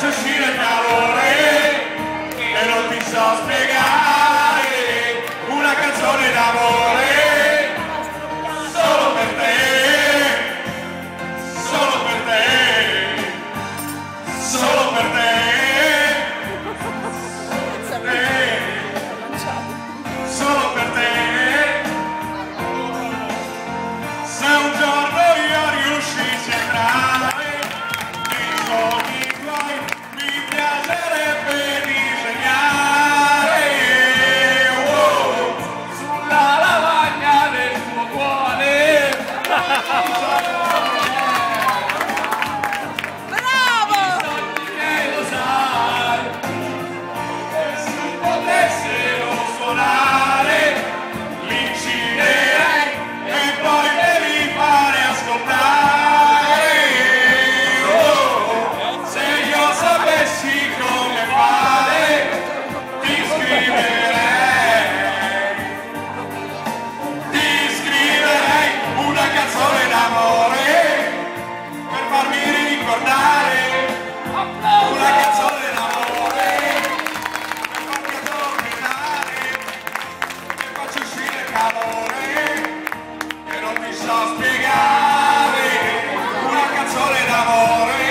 Uscire il calore e non ti so spiegare una canzone d'amore solo per te, solo per te, solo per te, solo per te. Se un giorno io riuscissi a entrare nei sogni tuoi, mi piacerebbe disegnare sulla lavagna del tuo cuore. Bravo! Che lo sai, se potessero suonare, li incinerei e poi devi fare ascoltare. Se io sapessi come fare, ti scriverei una canzone d'amore per farmi ricordare, una canzone d'amore per farmi addormentare, che faccio uscire il calore che non ti so spiegare, una canzone d'amore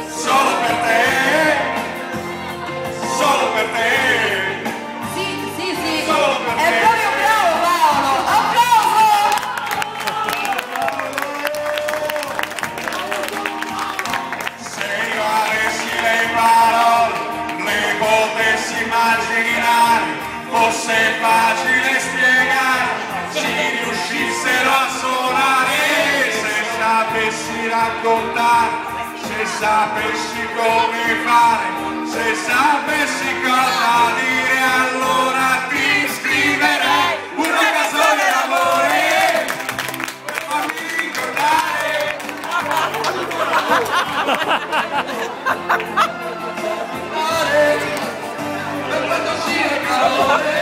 solo per te, solo per te. Sì, sì, sì, Solo per è te. proprio bravo Paolo, applauso! Se io avessi le parole, le potessi immaginare, fosse facile spiegare, si riuscissero a suonare, se sapessi raccontare, se sapessi come fare, se sapessi cosa dire, allora ti scriverei una canzone d'amore per farmi ricordare. Per quando uscire il calore